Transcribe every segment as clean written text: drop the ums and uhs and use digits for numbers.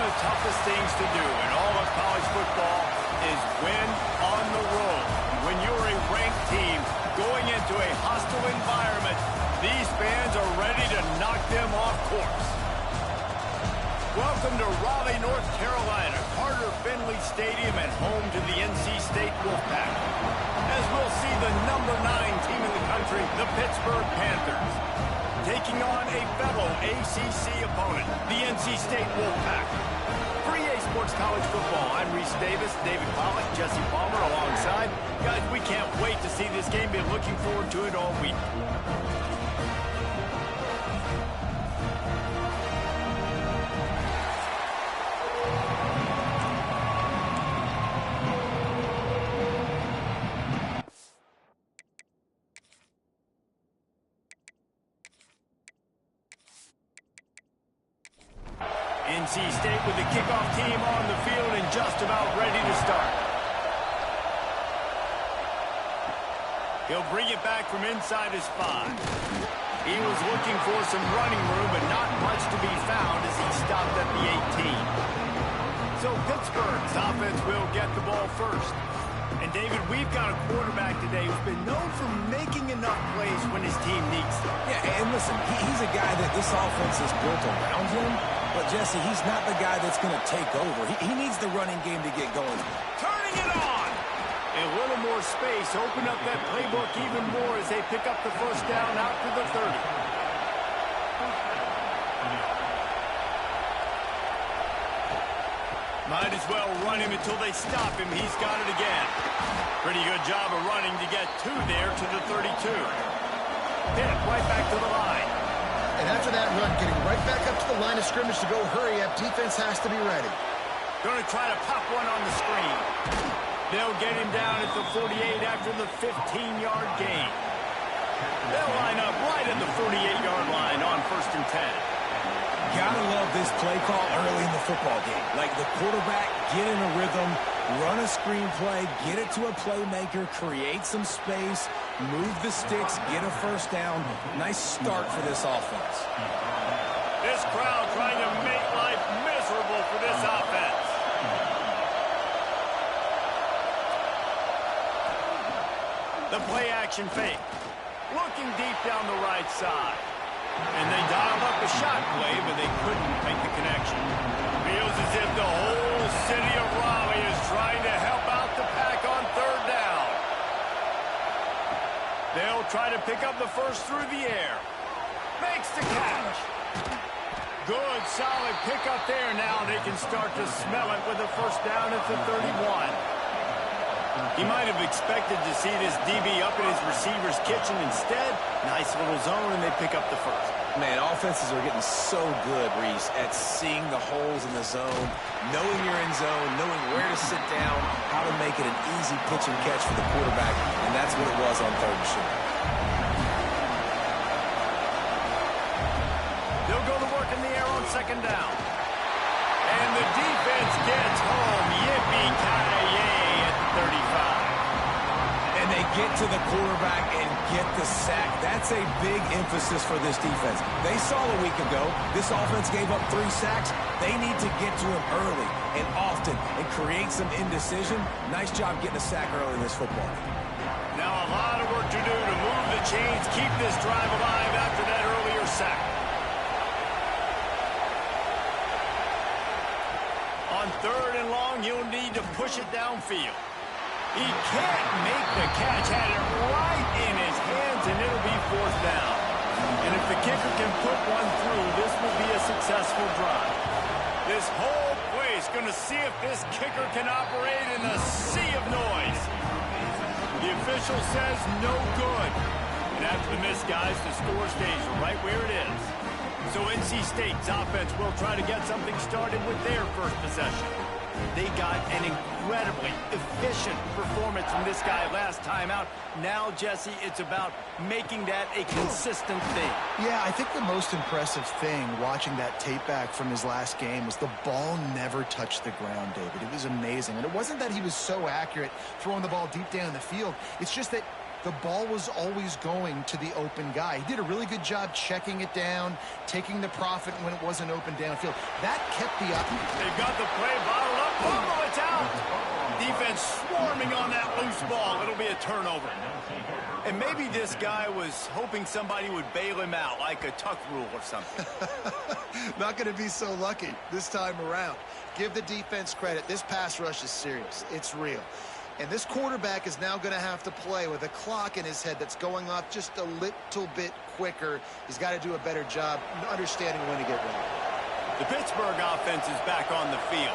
the toughest things to do in all of college football is win on the road. When you're a ranked team going into a hostile environment, these fans are ready to knock them off course. Welcome to Raleigh, North Carolina, Carter Finley Stadium, and home to the NC State Wolfpack. As we'll see the number 9 team in the country, the Pittsburgh Panthers, taking on a fellow ACC opponent, the NC State Wolfpack. For EA Sports College Football, I'm Reese Davis, David Pollock, Jesse Palmer alongside. Guys, we can't wait to see this game. Been looking forward to it all week. NC State with the kickoff team on the field and just about ready to start. He'll bring it back from inside his 5. He was looking for some running room, but not much to be found as he stopped at the 18. So Pittsburgh's offense will get the ball first. And David, we've got a quarterback today who's been known for making enough plays when his team needs them. Yeah, and listen, he's a guy that this offense is built around him. But, Jesse, he's not the guy that's going to take over. He needs the running game to get going. Turning it on! A little more space. Open up that playbook even more as they pick up the first down out to the 30. Might as well run him until they stop him. He's got it again. Pretty good job of running to get 2 there to the 32. Hit it right back to the line. And after that run, getting right back up to the line of scrimmage to go hurry up, defense has to be ready. Going to try to pop one on the screen. They'll get him down at the 48 after the 15-yard gain. They'll line up right at the 48-yard line on 1st and 10. Gotta love this play call early in the football game. Like the quarterback, get in a rhythm, run a screen play, get it to a playmaker, create some space, move the sticks, get a first down. Nice start for this offense. This crowd trying to make life miserable for this offense. The play action fake. Looking deep down the right side. And they dialed up a shot play, but they couldn't make the connection. Feels as if the whole city of Raleigh is trying to help out the Pack on 3rd down. They'll try to pick up the first through the air. Makes the catch. Good, solid pickup there. Now they can start to smell it with a first down at the 31. He might have expected to see this DB up in his receiver's kitchen. Instead, nice little zone, and they pick up the first. Man, offenses are getting so good, Reese, at seeing the holes in the zone, knowing you're in zone, knowing where to sit down, how to make it an easy pitch and catch for the quarterback, and that's what it was on 3rd and short. They'll go to work in the air on 2nd down. And the defense gets home. Yippee-ki-yay at 35. And they get to the quarterback and get the sack. That's a big emphasis for this defense. They saw a week ago, this offense gave up 3 sacks. They need to get to him early and often and create some indecision. Nice job getting a sack early in this football game. Now a lot of work to do to move the chains, keep this drive alive after that earlier sack. On 3rd and long, you'll need to push it downfield. He can't make the catch. Had it right in his hands, and it'll be 4th down. And if the kicker can put one through, this will be a successful drive. This whole place going to see if this kicker can operate in a sea of noise. The official says no good. And after the miss, guys, the score stays right where it is. So NC State's offense will try to get something started with their first possession. They got an incredibly efficient performance from this guy last time out. Now, Jesse, it's about making that a consistent thing. Yeah, I think the most impressive thing watching that tape back from his last game was the ball never touched the ground, David. It was amazing. And it wasn't that he was so accurate throwing the ball deep down the field. It's just that the ball was always going to the open guy. He did a really good job checking it down, taking the profit when it wasn't open downfield. That kept the up. They've got the play bottled up. Oh, it's out. Defense swarming on that loose ball. It'll be a turnover. And maybe this guy was hoping somebody would bail him out, like a tuck rule or something. Not going to be so lucky this time around. Give the defense credit. This pass rush is serious. It's real. And this quarterback is now going to have to play with a clock in his head that's going off just a little bit quicker. He's got to do a better job understanding when to get ready. The Pittsburgh offense is back on the field.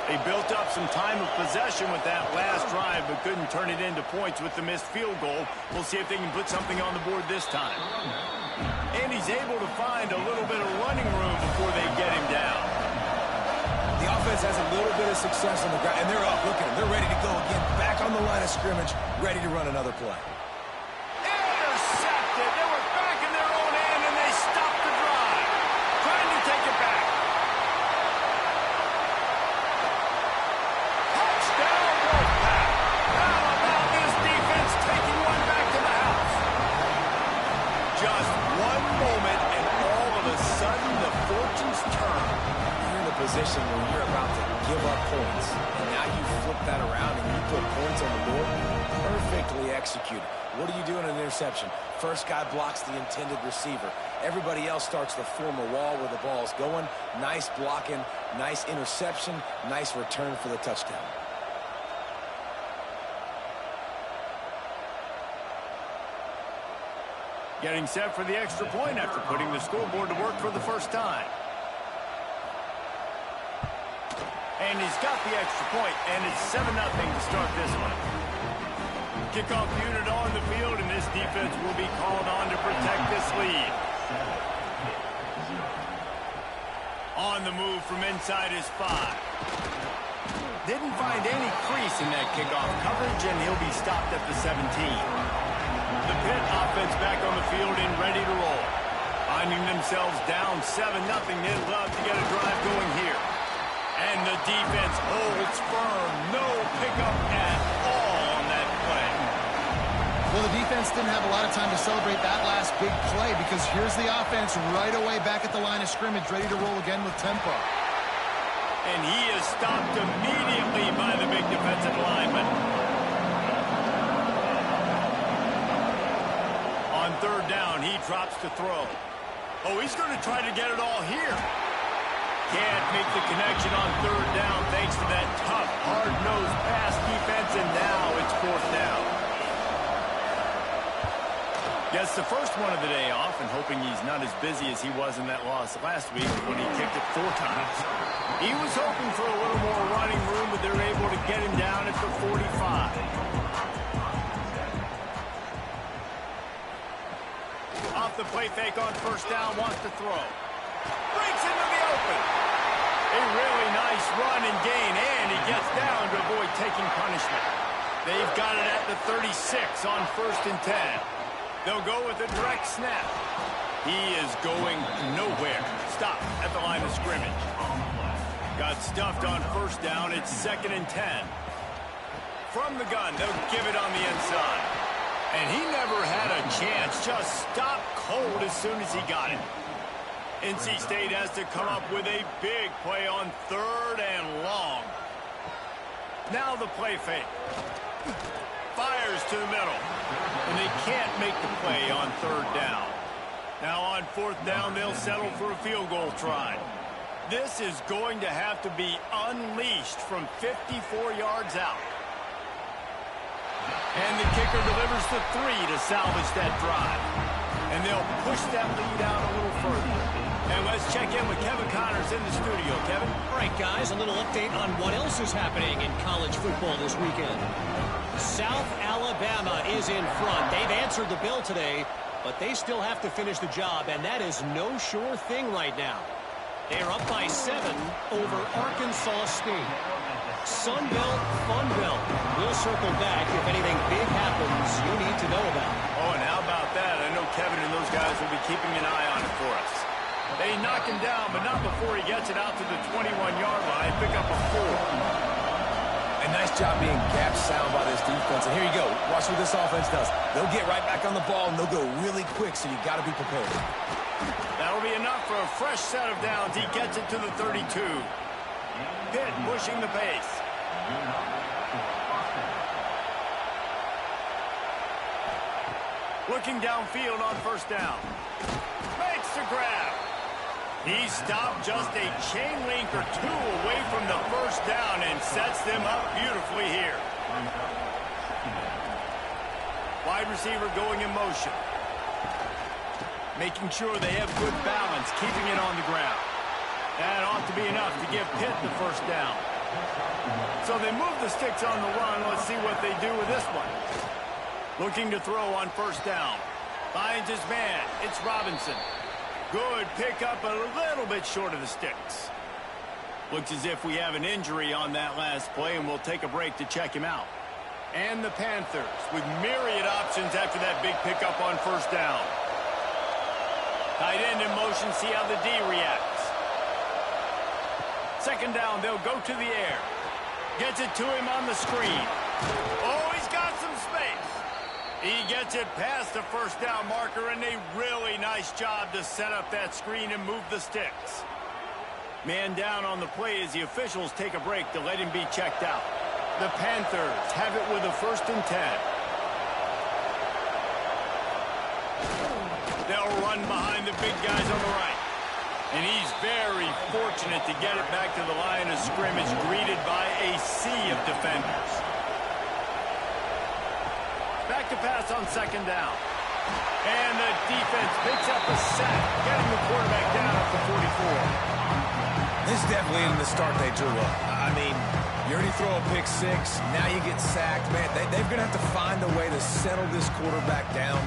They built up some time of possession with that last drive, but couldn't turn it into points with the missed field goal. We'll see if they can put something on the board this time. And he's able to find a little bit of running room before they get him down. The offense has a little bit of success on the ground, and they're up. Look at them. They're ready to go again. Back on the line of scrimmage, ready to run another play. Intercepted. They were back in their own end, and they stopped the drive. Trying to take it back. Touchdown, Wolfpack. How about this defense taking one back to the house? Just one moment, and all of a sudden, the fortunes turn. Position where you're about to give up points, and now you flip that around and you put points on the board. Perfectly executed. What do you do in an interception? First guy blocks the intended receiver. Everybody else starts to form a wall where the ball is going. Nice blocking, nice interception, nice return for the touchdown. Getting set for the extra point after putting the scoreboard to work for the first time. And he's got the extra point, and it's 7-0 to start this one. Kickoff unit on the field, and this defense will be called on to protect this lead. On the move from inside his 5. Didn't find any crease in that kickoff coverage, and he'll be stopped at the 17. The Pitt offense back on the field and ready to roll. Finding themselves down 7-0, they'd love to get a drive going here. And the defense holds firm. No pickup at all on that play. Well, the defense didn't have a lot of time to celebrate that last big play because here's the offense right away back at the line of scrimmage, ready to roll again with tempo. And he is stopped immediately by the big defensive lineman. On third down, he drops to throw. Oh, he's going to try to get it all here. Can't make the connection on third down thanks to that tough, hard-nosed pass defense, and now it's fourth down. Gets the first one of the day off, and hoping he's not as busy as he was in that loss last week when he kicked it 4 times. He was hoping for a little more running room, but they're able to get him down at the 45. Off the play fake on first down, wants to throw. Breaks into the open. A really nice run and gain, and he gets down to avoid taking punishment. They've got it at the 36 on 1st and 10. They'll go with a direct snap. He is going nowhere. Stop at the line of scrimmage. Got stuffed on first down. It's 2nd and 10. From the gun, they'll give it on the inside. And he never had a chance. Just stopped cold as soon as he got it. NC State has to come up with a big play on 3rd and long. Now the play fake. Fires to the middle. And they can't make the play on 3rd down. Now on 4th down, they'll settle for a field goal try. This is going to have to be unleashed from 54 yards out. And the kicker delivers the 3 to salvage that drive. And they'll push that lead out a little further. And let's check in with Kevin Connors in the studio. Kevin? All right, guys, a little update on what else is happening in college football this weekend. South Alabama is in front. They've answered the bell today, but they still have to finish the job, and that is no sure thing right now. They are up by 7 over Arkansas State. Sun Belt, Fun Belt. We'll circle back if anything big happens you need to know about. Oh, and how about that? I know Kevin and those guys will be keeping an eye on it for us. They knock him down, but not before he gets it out to the 21-yard line. Pick up a 4. A nice job being gap sound by this defense. And here you go. Watch what this offense does. They'll get right back on the ball, and they'll go really quick, so you got to be prepared. That'll be enough for a fresh set of downs. He gets it to the 32. Pitt pushing the pace. Looking downfield on first down. Makes the grab. He stopped just a chain link or two away from the first down and sets them up beautifully here. Wide receiver going in motion. Making sure they have good balance, keeping it on the ground. That ought to be enough to give Pitt the first down. So they move the sticks on the run. Let's see what they do with this one. Looking to throw on first down. Finds his man. It's Robinson. Good pickup, a little bit short of the sticks. Looks as if we have an injury on that last play, and we'll take a break to check him out. And the Panthers with myriad options after that big pickup on first down. Tight end in motion, see how the D reacts. Second down, they'll go to the air. Gets it to him on the screen. Oh, he's got some space. He gets it past the first down marker, and a really nice job to set up that screen and move the sticks. Man down on the play as the officials take a break to let him be checked out. The Panthers have it with a 1st and 10. They'll run behind the big guys on the right. And he's very fortunate to get it back to the line of scrimmage, greeted by a sea of defenders. Back to pass on second down. And the defense picks up a sack, getting the quarterback down at the 44. This definitely isn't the start they drew up. I mean, you already throw a pick six, now you get sacked. Man, they're going to have to find a way to settle this quarterback down,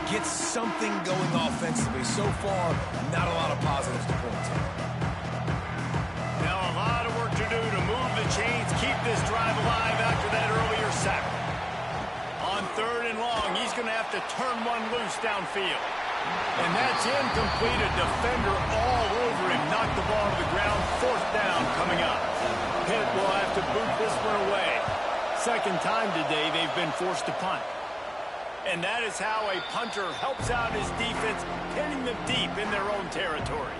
get something going offensively. So far, not a lot of positives to point to. Now a lot of work to do to move the chains, keep this drive alive after that earlier sack. On 3rd and long, he's going to have to turn one loose downfield. And that's incomplete. A defender all over him. Knocked the ball to the ground. 4th down coming up. Pitt will have to boot this one away. Second time today they've been forced to punt. And that is how a punter helps out his defense, pinning them deep in their own territory.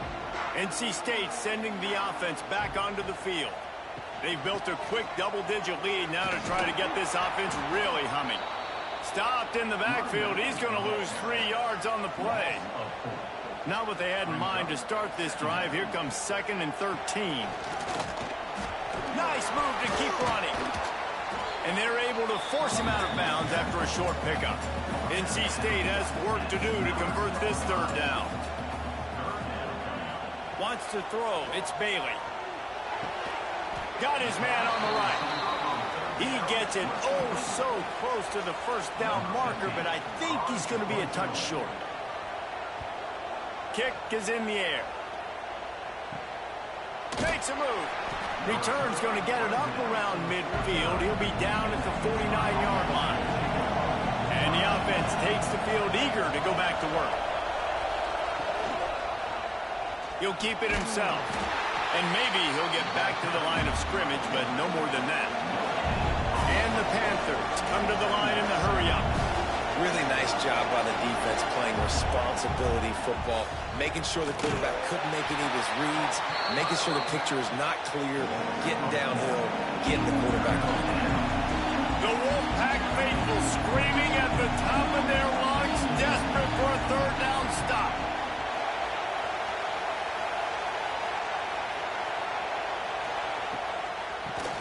NC State sending the offense back onto the field. They've built a quick double-digit lead now to try to get this offense really humming. Stopped in the backfield. He's going to lose 3 yards on the play. Not what they had in mind to start this drive. Here comes 2nd and 13. Nice move to keep running. And they're able to force him out of bounds after a short pickup. NC State has work to do to convert this 3rd down. Wants to throw. It's Bailey. Got his man on the right. He gets it oh so close to the first down marker, but I think he's going to be a touch short. Kick is in the air. Makes a move. Return's going to get it up around midfield. He'll be down at the 49-yard line. And the offense takes the field eager to go back to work. He'll keep it himself. And maybe he'll get back to the line of scrimmage, but no more than that. And the Panthers come to the line in the hurry-up. Really nice job by the defense playing responsibility football, making sure the quarterback couldn't make any of his reads, making sure the picture is not clear, getting downhill, getting the quarterback on. The Wolfpack faithful screaming at the top of their lungs, desperate for a 3rd down stop.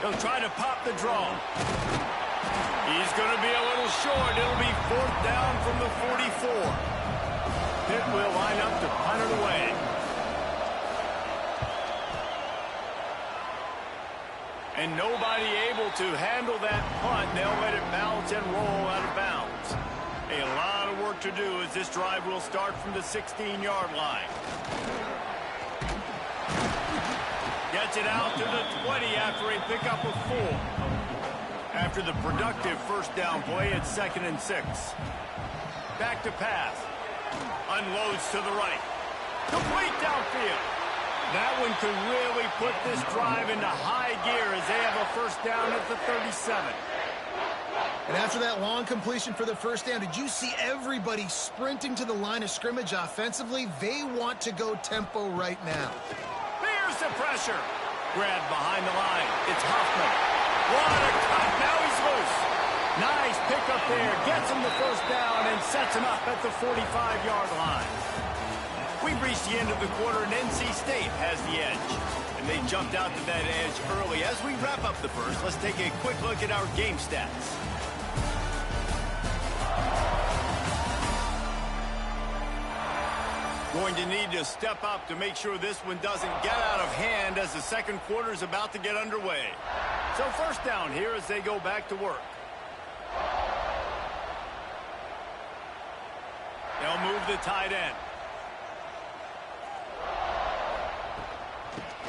He'll try to pop the draw. He's going to be a little short. It'll be 4th down from the 44. Pitt will line up to punt it away. And nobody able to handle that punt. They'll let it bounce and roll out of bounds. A lot of work to do as this drive will start from the 16-yard line. Gets it out to the 20 after a pickup of 4. After the productive first down play, it's 2nd and 6. Back to pass. Unloads to the right. Complete downfield. That one could really put this drive into high gear as they have a first down at the 37. And after that long completion for the first down, did you see everybody sprinting to the line of scrimmage offensively? They want to go tempo right now. Here's the pressure. Grabbed behind the line. It's Hoffman. What a cut. Now he's loose. Nice pickup there. Gets him the first down and sets him up at the 45-yard line. We've reached the end of the quarter, and NC State has the edge. And they jumped out to that edge early. As we wrap up the first, let's take a quick look at our game stats. Going to need to step up to make sure this one doesn't get out of hand as the second quarter is about to get underway. So first down here as they go back to work. They'll move the tight end.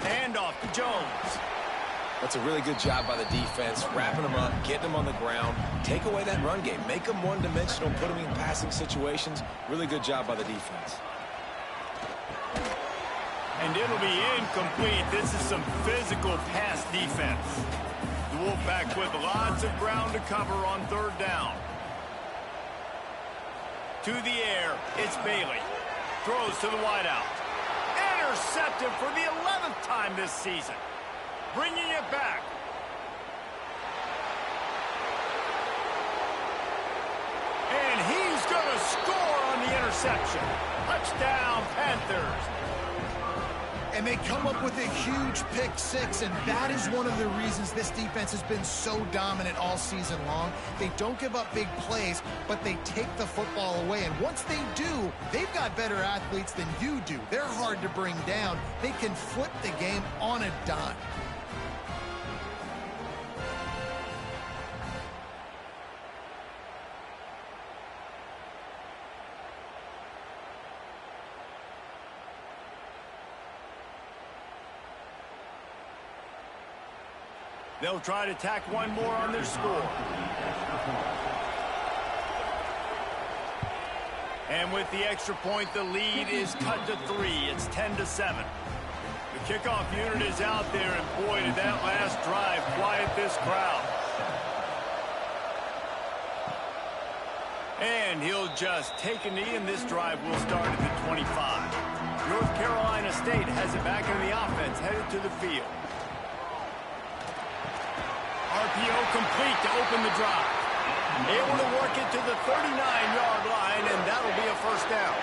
Handoff to Jones. That's a really good job by the defense, wrapping them up, getting them on the ground. Take away that run game. Make them one-dimensional, put them in passing situations. Really good job by the defense. And it'll be incomplete. This is some physical pass defense. The Wolfpack with lots of ground to cover on third down. To the air, it's Bailey. Throws to the wideout. Intercepted for the 11th time this season. Bringing it back. And he's going to score on the interception. Touchdown, Panthers. And they come up with a huge pick six, and that is one of the reasons this defense has been so dominant all season long. They don't give up big plays, but they take the football away. And once they do, they've got better athletes than you do. They're hard to bring down. They can flip the game on a dime. They'll try to tack one more on their score. And with the extra point, the lead is cut to 3. It's 10-7. The kickoff unit is out there, and boy, did that last drive quiet this crowd. And he'll just take a knee, and this drive will start at the 25. North Carolina State has it back in the offense, headed to the field. RPO complete to open the drive. Able to work it to the 39-yard line, and that'll be a first down.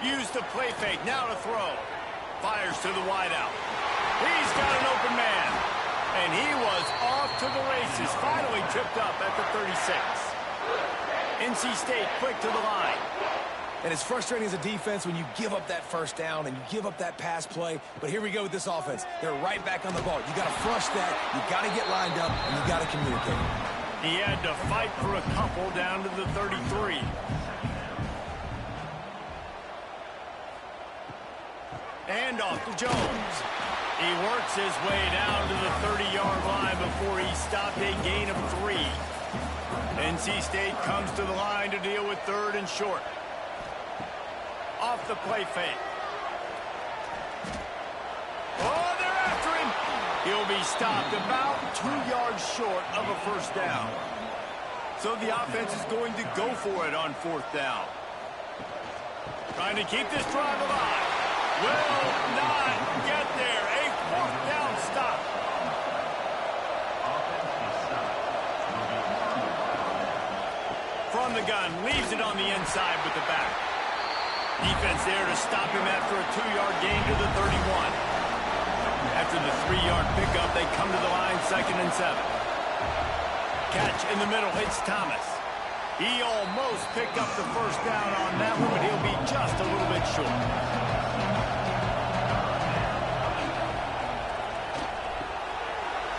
Use the play fake, now to throw. Fires to the wideout. He's got an open man. And he was off to the races, finally tripped up at the 36. NC State quick to the line. And it's frustrating as a defense when you give up that first down and you give up that pass play. But here we go with this offense. They're right back on the ball. You got to flush that. You got to get lined up, and you got to communicate. He had to fight for a couple down to the 33. And off to Jones. He works his way down to the 30-yard line before he stopped a gain of 3. NC State comes to the line to deal with third and short. Off the play fake. Oh, they're after him. He'll be stopped about 2 yards short of a first down. So the offense is going to go for it on fourth down. Trying to keep this drive alive. Will not get there. A fourth down stop. From the gun, leaves it on the inside with the back. Defense there to stop him after a 2-yard gain to the 31. After the 3-yard pickup, they come to the line, 2nd and 7. Catch in the middle, it's Thomas. He almost picked up the first down on that one, but he'll be just a little bit short.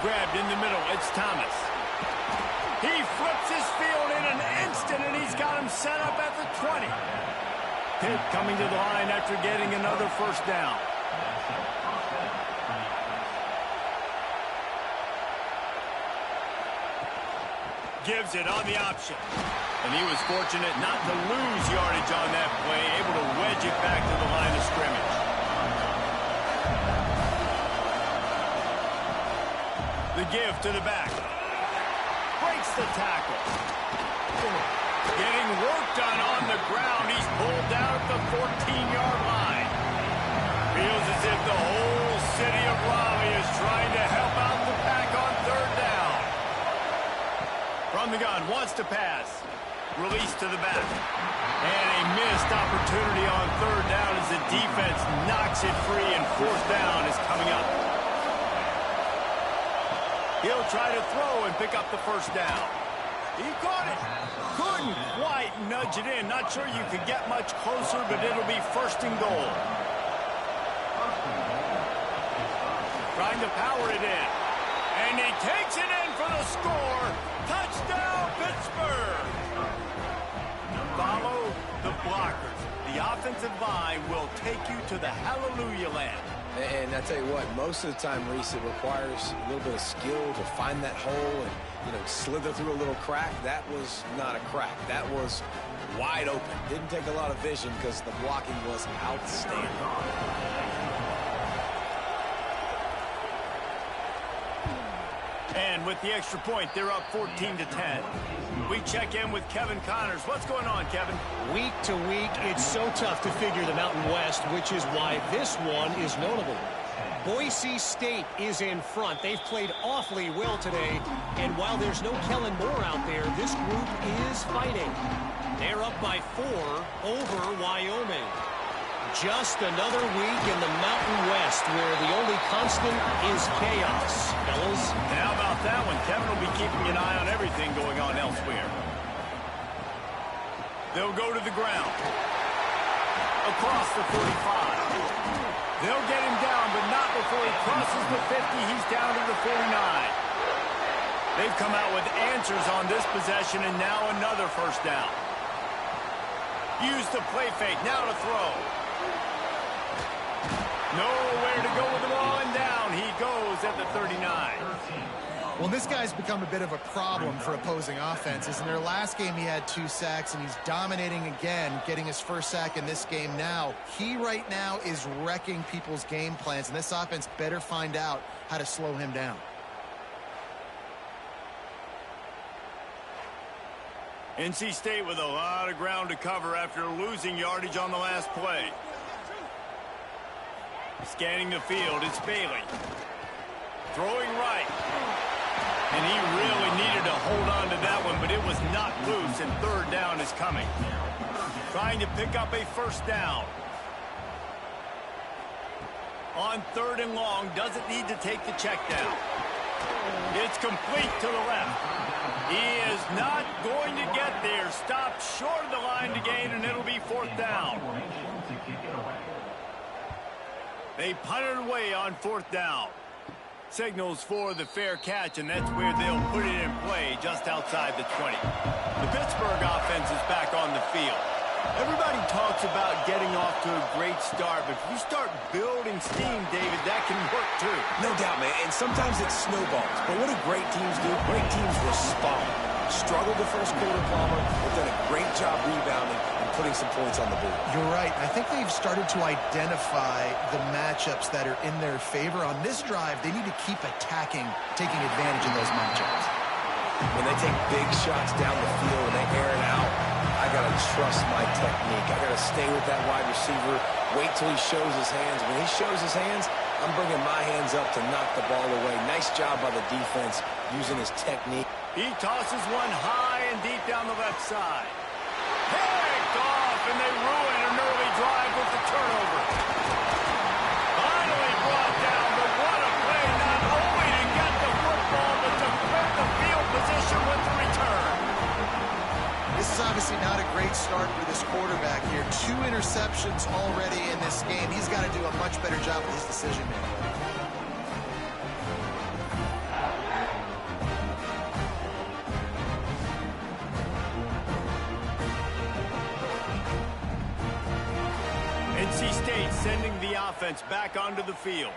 Grabbed in the middle, it's Thomas. He flips his field in an instant, and he's got him set up at the 20. Pitt coming to the line after getting another first down. Gives it on the option. And he was fortunate not to lose yardage on that play, able to wedge it back to the line of scrimmage. The give to the back. Breaks the tackle. Getting work done on the ground. He's pulled down at the 14-yard line. Feels as if the whole city of Raleigh is trying to help out the pack on third down. From the gun, wants to pass. Release to the back. And a missed opportunity on third down as the defense knocks it free, and fourth down is coming up. He'll try to throw and pick up the first down. He caught it. Couldn't quite nudge it in. Not sure you could get much closer, but it'll be first and goal. Trying to power it in. And he takes it in for the score. Touchdown, Pittsburgh. Follow the blockers. The offensive line will take you to the hallelujah land. And I tell you what, most of the time, Reese, it requires a little bit of skill to find that hole and, slither through a little crack. That was not a crack. That was wide open. Didn't take a lot of vision because the blocking was outstanding. And with the extra point, they're up 14-10. We check in with Kevin Connors. What's going on, Kevin? Week to week, it's so tough to figure the Mountain West, which is why this one is notable. Boise State is in front. They've played awfully well today, and while there's no Kellen Moore out there, this group is fighting. They're up by 4 over Wyoming. Just another week in the Mountain West where the only constant is chaos, fellas. And how about that one? Kevin will be keeping an eye on everything going on elsewhere. They'll go to the ground. Across the 45. They'll get him down, but not before he crosses the 50. He's down to the 49. They've come out with answers on this possession, and now another first down. Use the play fake. Now to throw. Nowhere to go with the ball, and down he goes at the 39. Well, this guy's become a bit of a problem for opposing offenses. In their last game, he had 2 sacks, and he's dominating again, getting his first sack in this game now. He right now is wrecking people's game plans, and this offense better find out how to slow him down. NC State with a lot of ground to cover after losing yardage on the last play. Scanning the field, it's Bailey. Throwing right. And he really needed to hold on to that one, but it was not loose, and third down is coming. Trying to pick up a first down. On third and long, doesn't need to take the check down. It's complete to the left. He is not going to get there. Stopped short of the line to gain, and it'll be fourth down. They punted away on fourth down. Signals for the fair catch, and that's where they'll put it in play just outside the 20. The Pittsburgh offense is back on the field. Everybody talks about getting off to a great start, but if you start building steam, David, that can work too. No doubt, man, and sometimes it snowballs. But what do great teams do? Great teams respond. Struggled the first quarter, Palmer, but done a great job rebounding and putting some points on the board. You're right. I think they've started to identify the matchups that are in their favor. On this drive, they need to keep attacking, taking advantage of those matchups. When they take big shots down the field and they air it out, I got to trust my technique. I got to stay with that wide receiver, wait till he shows his hands. When he shows his hands, I'm bringing my hands up to knock the ball away. Nice job by the defense using his technique. He tosses one high and deep down the left side. Picked off, and they ruin an early drive with the turnover. Finally brought down, but what a play, not only to get the football, but to flip the field position with the return. This is obviously not a great start for this quarterback here. 2 interceptions already in this game. He's got to do a much better job with his decision-making. NC State sending the offense back onto the field.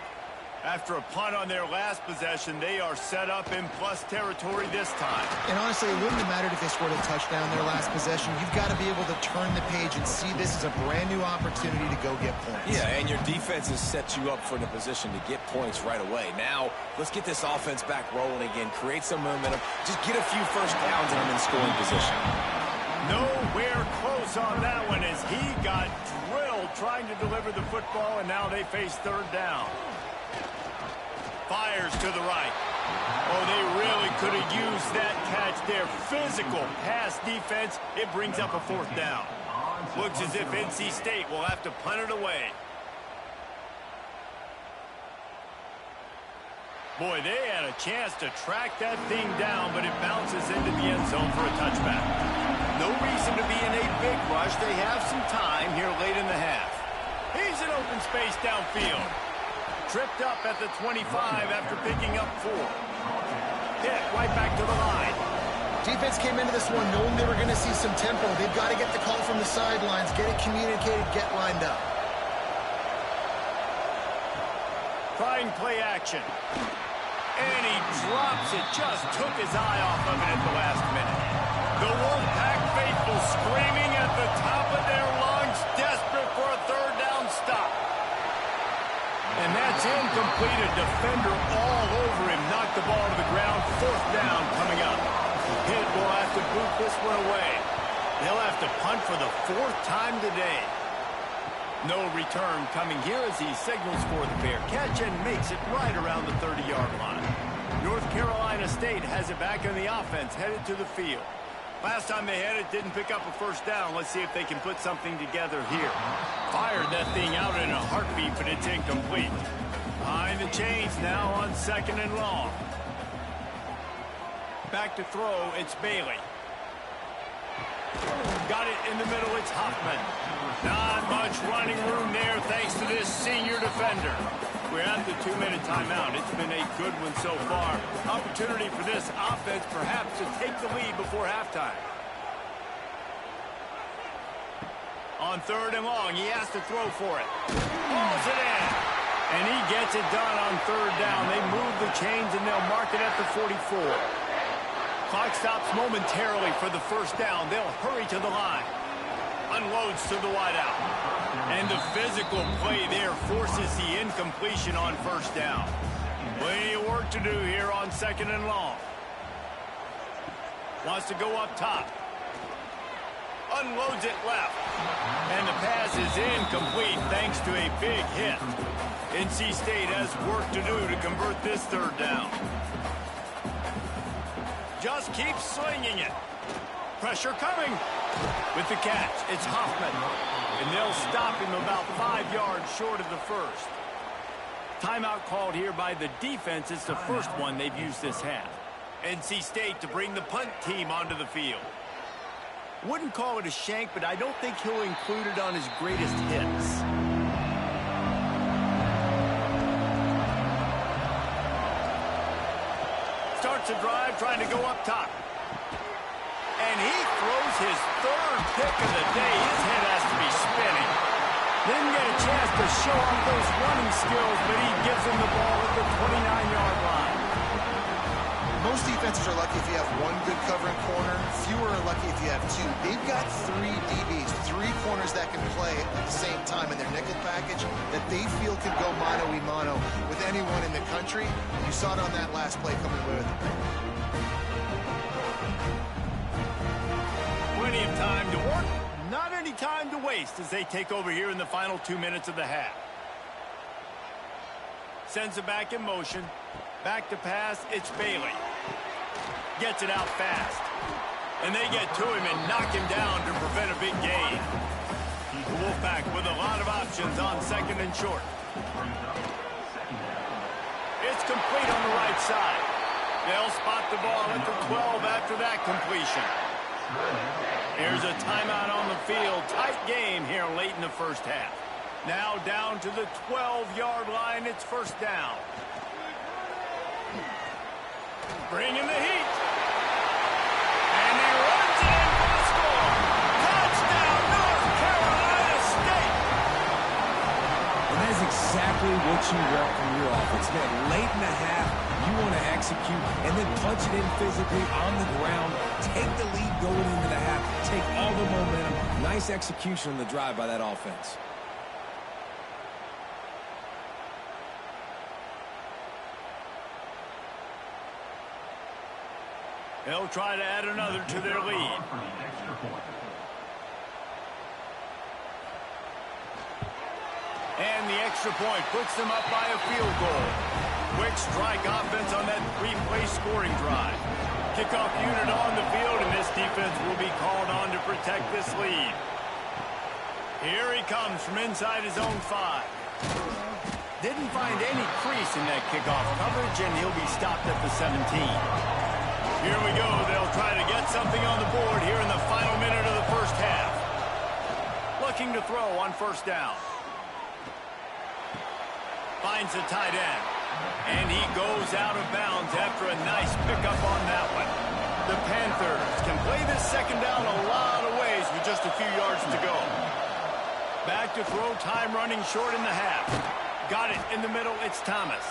After a punt on their last possession, they are set up in plus territory this time. And honestly, it wouldn't have mattered if they scored a touchdown their last possession. You've got to be able to turn the page and see this as a brand new opportunity to go get points. Yeah, and your defense has set you up for the position to get points right away. Now, let's get this offense back rolling again, create some momentum, just get a few first downs and I'm in scoring position. Nowhere close on that one as he got drilled trying to deliver the football, and now they face third down. Fires to the right. Oh, they really could have used that catch there. Physical pass defense. It brings up a fourth down. Looks as if NC State will have to punt it away. Boy, they had a chance to track that thing down, but it bounces into the end zone for a touchback. No reason to be in a big rush. They have some time here late in the half. He's in open space downfield. Tripped up at the 25 after picking up 4. Hit right back to the line. Defense came into this one knowing they were going to see some tempo. They've got to get the call from the sidelines, get it communicated, get lined up. Trying play action. And he drops it. Just took his eye off of it at the last minute. The Wolfpack faithful screaming at the top of their lungs, desperate for a third down stop. And that's incomplete. A defender all over him. Knocked the ball to the ground. Fourth down coming up. Pitt will have to boot this one away. They'll have to punt for the 4th time today. No return coming here as he signals for the fair catch and makes it right around the 30-yard line. North Carolina State has it back on the offense, headed to the field. Last time they had it, didn't pick up a first down. Let's see if they can put something together here. Fired that thing out in a heartbeat, but it's incomplete. Behind the chains now on 2nd and long. Back to throw, it's Bailey. Got it in the middle, it's Hoffman. Not much running room there thanks to this senior defender. We're at the 2-minute timeout. It's been a good one so far. Opportunity for this offense perhaps to take the lead before halftime. On 3rd and long, he has to throw for it. Pulls it in. And he gets it done on 3rd down. They move the chains and they'll mark it at the 44. Clock stops momentarily for the first down. They'll hurry to the line. Unloads to the wideout. And the physical play there forces the incompletion on first down. Plenty of work to do here on 2nd and long. Wants to go up top. Unloads it left. And the pass is incomplete thanks to a big hit. NC State has work to do to convert this 3rd down. Just keep slinging it. Pressure coming. With the catch, it's Hoffman. And they'll stop him about 5 yards short of the first. Timeout called here by the defense. It's the first one they've used this half. NC State to bring the punt team onto the field. Wouldn't call it a shank, but I don't think he'll include it on his greatest hits. Starts a drive trying to go up top. And he throws his 3rd pick of the day. His head has to be spinning. Didn't get a chance to show off those running skills, but he gives him the ball at the 29-yard line. Most defenses are lucky if you have 1 good covering corner. Fewer are lucky if you have 2. They've got 3 DBs, 3 corners that can play at the same time in their nickel package that they feel can go mano-a-mano with anyone in the country. You saw it on that last play coming away with the pick. Plenty of time to work, not any time to waste as they take over here in the final 2 minutes of the half. Sends it back in motion. Back to pass, it's Bailey. Gets it out fast. And they get to him and knock him down to prevent a big gain. The Wolfpack with a lot of options on 2nd and short. It's complete on the right side. They'll spot the ball at the 12 after that completion. Here's a timeout on the field. Tight game here late in the first half. Now down to the 12-yard line. It's first down. Bringing the heat. And he runs it in for the score. Touchdown, North Carolina State. And that is exactly exactly what you want from your offense. Man, late in the half, you want to execute and then punch it in physically on the ground. Take the lead going into the half. Take all the momentum. Nice execution on the drive by that offense. They'll try to add another to their lead. And the extra point puts them up by a field goal. Quick strike offense on that three-play scoring drive. Kickoff unit on the field, and this defense will be called on to protect this lead. Here he comes from inside his own 5. Didn't find any crease in that kickoff coverage, and he'll be stopped at the 17. Here we go. They'll try to get something on the board here in the final minute of the first half. Looking to throw on first down. Finds the tight end. And he goes out of bounds after a nice pickup on that one. The Panthers can play this second down a lot of ways with just a few yards to go. Back to throw, time running short in the half. Got it in the middle. It's Thomas.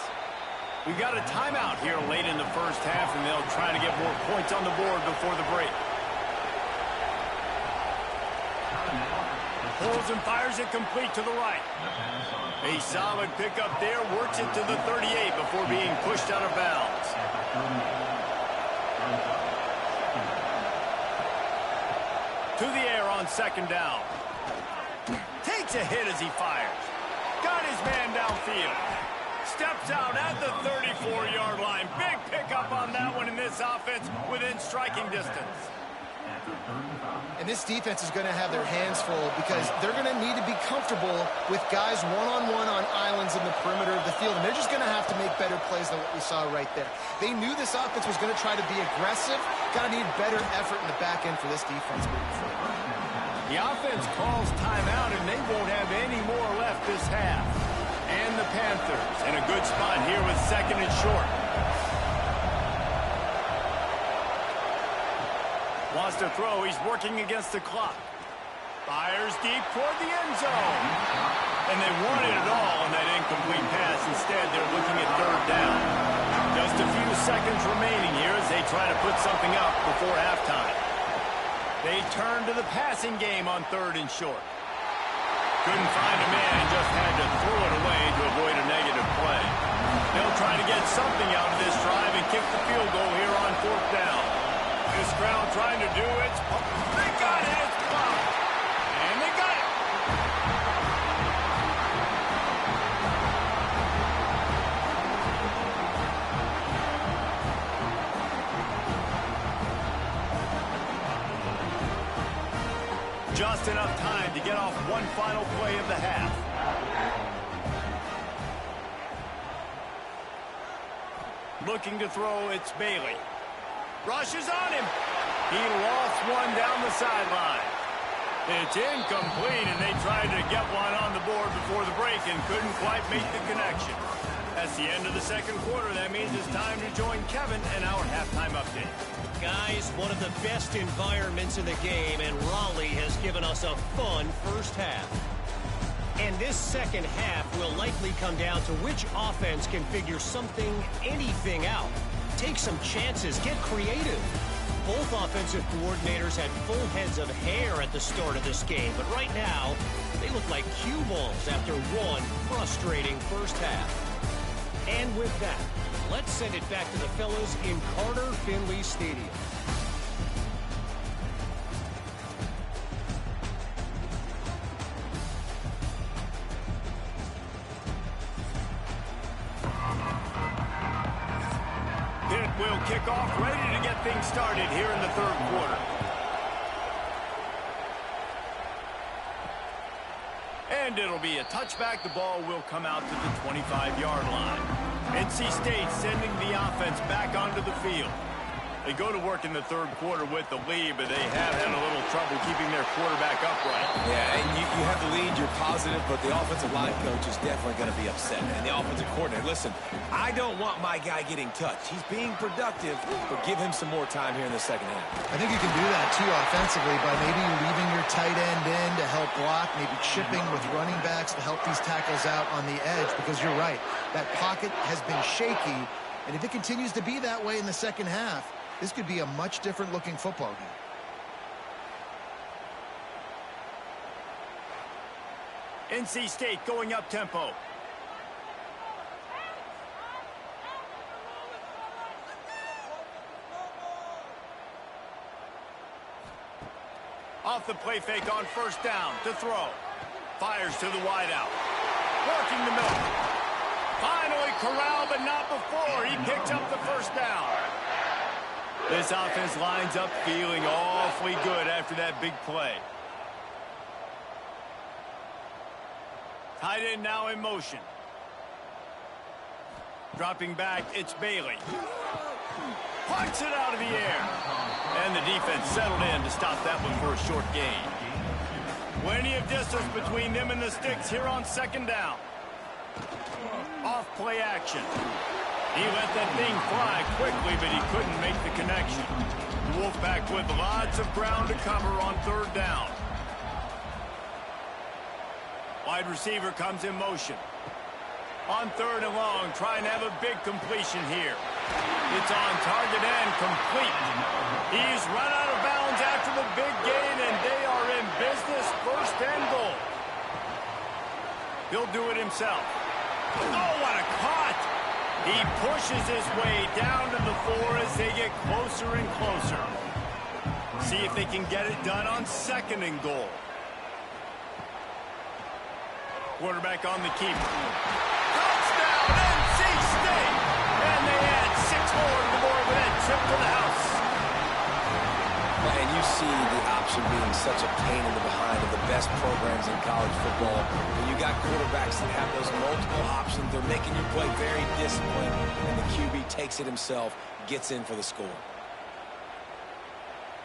We've got a timeout here late in the first half, and they'll try to get more points on the board before the break. Pulls and fires it complete to the right. A solid pickup there, works it to the 38 before being pushed out of bounds. To the air on second down. Takes a hit as he fires. Got his man downfield. Steps out at the 34-yard line. Big pickup on that one in this offense within striking distance. And this defense is going to have their hands full because they're going to need to be comfortable with guys one-on-one on islands in the perimeter of the field. And they're just going to have to make better plays than what we saw right there. They knew this offense was going to try to be aggressive. Got to need better effort in the back end for this defense moving forward. The offense calls timeout, and they won't have any more left this half. And the Panthers in a good spot here with second and short. Wants to throw. He's working against the clock. Fires deep toward the end zone. And they wanted it all on that incomplete pass. Instead, they're looking at third down. Just a few seconds remaining here as they try to put something up before halftime. They turn to the passing game on third and short. Couldn't find a man and just had to throw it away to avoid a negative play. They'll try to get something out of this drive and kick the field goal here on fourth down. This crowd trying to do it. They got it. It's blocked. And they got it. Just enough time to get off one final play of the half. Looking to throw, it's Bailey. Rushes on him. He lost one down the sideline. It's incomplete, and they tried to get one on the board before the break and couldn't quite make the connection. That's the end of the second quarter. That means it's time to join Kevin in our halftime update. Guys, one of the best environments in the game, and Raleigh has given us a fun first half. And this second half will likely come down to which offense can figure something, anything out. Take some chances, get creative. Both offensive coordinators had full heads of hair at the start of this game, but right now, they look like cue balls after one frustrating first half. And with that, let's send it back to the fellas in Carter Finley Stadium. Pitt will kick off, ready to get things started here in the third quarter. And it'll be a touchback. The ball will come out to the 25-yard line. NC State sending the offense back onto the field. They go to work in the third quarter with the lead, but they have had a little trouble keeping their quarterback upright. Yeah, and you have the lead, you're positive, but the offensive line coach is definitely going to be upset. And the offensive coordinator, listen, I don't want my guy getting touched. He's being productive, but give him some more time here in the second half. I think you can do that, too, offensively, by maybe leaving your tight end in to help block, maybe chipping with running backs to help these tackles out on the edge, because you're right. That pocket has been shaky, and if it continues to be that way in the second half, this could be a much different looking football game. NC State going up tempo. Off the play fake on first down to throw. Fires to the wideout. Working the middle. Finally corralled, but not before. He picks up the first down. This offense lines up feeling awfully good after that big play. Tight end now in motion. Dropping back, it's Bailey. Punts it out of the air. And the defense settled in to stop that one for a short gain. Plenty of distance between them and the sticks here on second down. Off play action. He let that thing fly quickly, but he couldn't make the connection. The Wolfpack with lots of ground to cover on third down. Wide receiver comes in motion. On third and long, trying to have a big completion here. It's on target and complete. He's run out of bounds after the big gain, and they are in business, first and goal. He'll do it himself. Oh, what a cut! He pushes his way down to the 4 as they get closer and closer. See if they can get it done on second and goal. Quarterback on the keeper. Touchdown, NC State! And they add 6 more to the board with that trip to the house. And you see the option being such a pain in the behind of the best programs in college football. When you got quarterbacks that have those multiple options, they're making you play very disciplined, and the QB takes it himself, gets in for the score.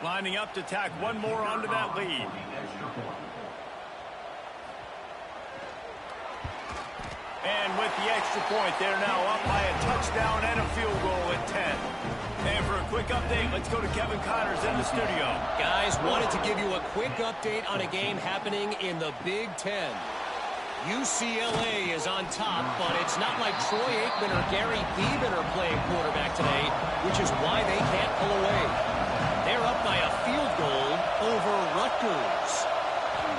Lining up to tack one more onto that lead. And with the extra point, they're now up by a touchdown and a field goal at 10. And for a quick update, let's go to Kevin Connors in the studio. Guys, wanted to give you a quick update on a game happening in the Big Ten. UCLA is on top, but it's not like Troy Aikman or Gary Beeman are playing quarterback today, which is why they can't pull away. They're up by a field goal over Rutgers.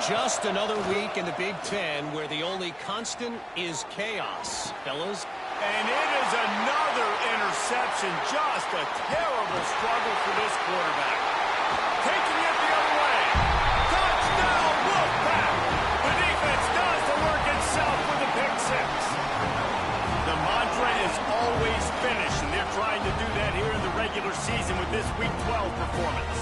Just another week in the Big Ten where the only constant is chaos, fellas. And it is another interception. Just a terrible struggle for this quarterback. Taking it the other way. Touchdown, Wolfpack. The defense does the work itself with a pick 6. The mantra is always finish, and they're trying to do that here in the regular season with this Week 12 performance.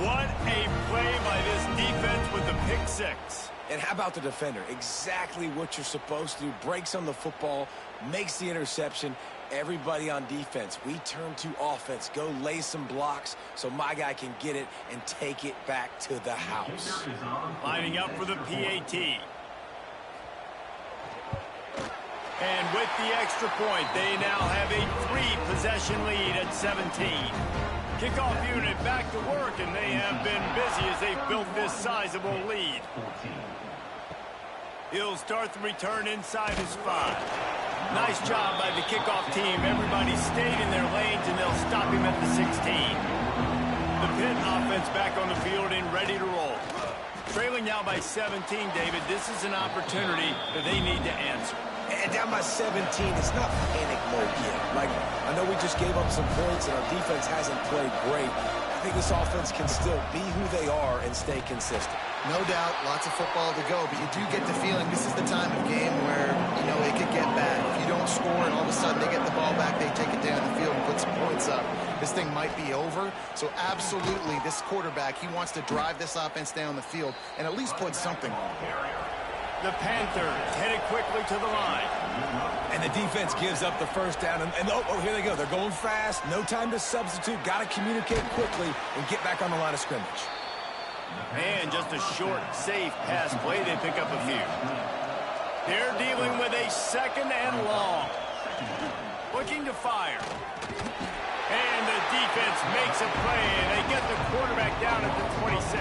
What a play by this defense with the pick 6. And how about the defender? Exactly what you're supposed to do. Breaks on the football, makes the interception. Everybody on defense, we turn to offense. Go lay some blocks so my guy can get it and take it back to the house. Lining up for the PAT. And with the extra point, they now have a 3-possession lead at 17. Kickoff unit back to work, and they have been busy as they've built this sizable lead. He'll start the return inside his 5. Nice job by the kickoff team. Everybody stayed in their lanes, and they'll stop him at the 16. The Pitt offense back on the field and ready to roll. Trailing now by 17, David. This is an opportunity that they need to answer. And down by 17, it's not panic mode yet. Like, I know we just gave up some points and our defense hasn't played great. I think this offense can still be who they are and stay consistent. No doubt, lots of football to go, but you do get the feeling this is the time of game where, you know, it could get bad. If you don't score and all of a sudden they get the ball back, they take it down the field and put some points up, this thing might be over. So absolutely, this quarterback, he wants to drive this offense down the field and at least put something on it. The Panthers headed quickly to the line. And the defense gives up the first down. And oh, here they go. They're going fast. No time to substitute. Got to communicate quickly and get back on the line of scrimmage. And just a short, safe pass play. They pick up a few. They're dealing with a second and long. Looking to fire. And the defense makes a play. And they get the quarterback down at the 26.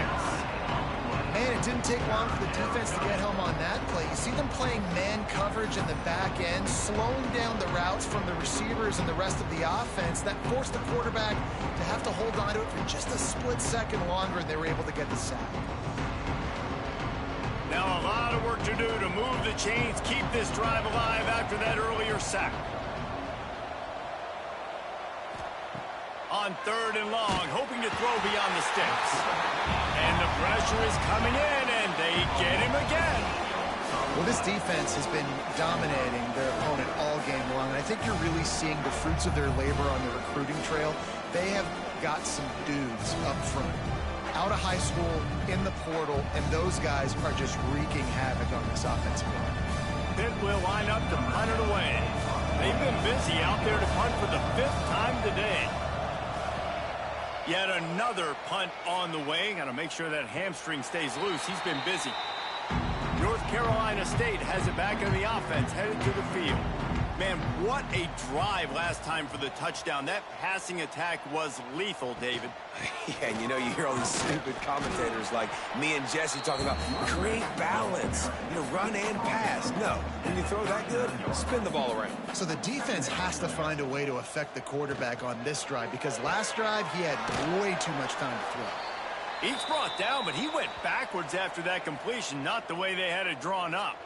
Man, it didn't take long for the defense to get home on that play. You see them playing man coverage in the back end, slowing down the routes from the receivers and the rest of the offense. That forced the quarterback to have to hold on to it for just a split second longer, and they were able to get the sack. Now a lot of work to do to move the chains, keep this drive alive after that earlier sack. On third and long, hoping to throw beyond the sticks. And the pressure is coming in, and they get him again. Well, this defense has been dominating their opponent all game long, and I think you're really seeing the fruits of their labor on the recruiting trail. They have got some dudes up front, out of high school, in the portal, and those guys are just wreaking havoc on this offensive line. Pitt will line up to punt it away. They've been busy out there to punt for the 5th time today. Yet another punt on the way. Got to make sure that hamstring stays loose. He's been busy. North Carolina State has it back in the offense, headed to the field. Man, what a drive last time for the touchdown. That passing attack was lethal, David. Yeah, and you know, you hear all these stupid commentators like me and Jesse talking about create balance, run and pass. No, when you throw that good, spin the ball around. So the defense has to find a way to affect the quarterback on this drive, because last drive he had way too much time to throw. He's brought down, but he went backwards after that completion, not the way they had it drawn up.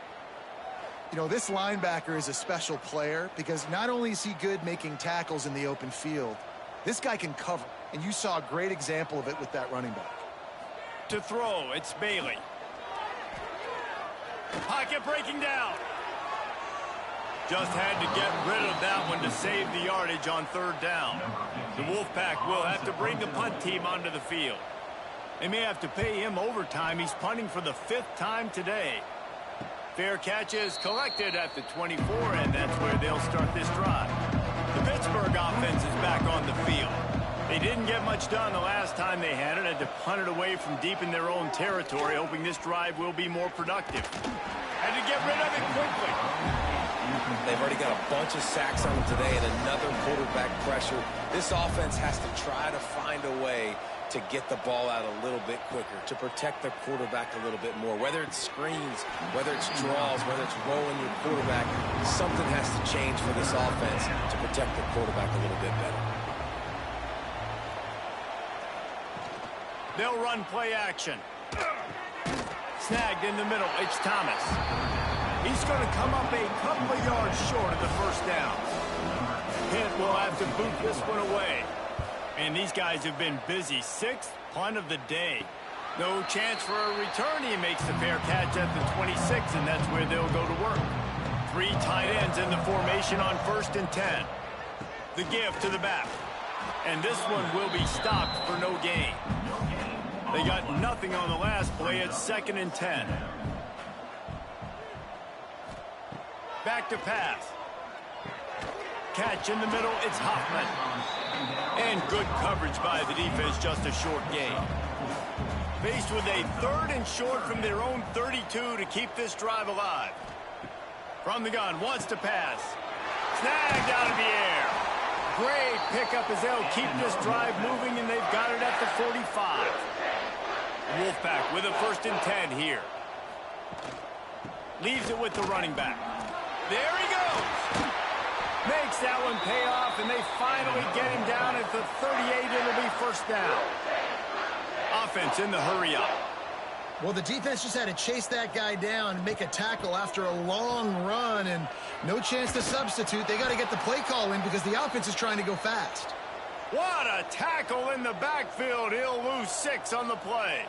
You know, this linebacker is a special player because not only is he good making tackles in the open field, this guy can cover. And you saw a great example of it with that running back. To throw, it's Bailey. Pocket breaking down. Just had to get rid of that one to save the yardage on third down. The Wolfpack will have to bring the punt team onto the field. They may have to pay him overtime. He's punting for the 5th time today. Fair catch is collected at the 24, and that's where they'll start this drive. The Pittsburgh offense is back on the field. They didn't get much done the last time they had it. Had to punt it away from deep in their own territory, hoping this drive will be more productive. Had to get rid of it quickly. They've already got a bunch of sacks on them today and another quarterback pressure. This offense has to try to find a way to get the ball out a little bit quicker, to protect the quarterback a little bit more. Whether it's screens, whether it's draws, whether it's rolling your quarterback, something has to change for this offense to protect the quarterback a little bit better. They'll run play action. Snagged in the middle, it's Thomas. He's going to come up a couple of yards short of the first down. Pitt will have to boot this one away. And these guys have been busy. 6th punt of the day. No chance for a return. He makes the fair catch at the 26, and that's where they'll go to work. 3 tight ends in the formation on 1st and 10. The give to the back. And this one will be stopped for no gain. They got nothing on the last play. It's 2nd and 10. Back to pass. Catch in the middle. It's Hoffman. And good coverage by the defense, just a short gain. Faced with a 3rd and short from their own 32 to keep this drive alive. From the gun, wants to pass. Snagged out of the air. Great pickup as they'll keep this drive moving, and they've got it at the 45. Wolfpack with a 1st and 10 here. Leaves it with the running back. There he goes. Makes that one pay off, and they finally get him down at the 38. It'll be 1st down. Offense in the hurry up. Well, the defense just had to chase that guy down and make a tackle after a long run, and no chance to substitute. They got to get the play call in because the offense is trying to go fast. What a tackle in the backfield. He'll lose 6 on the play.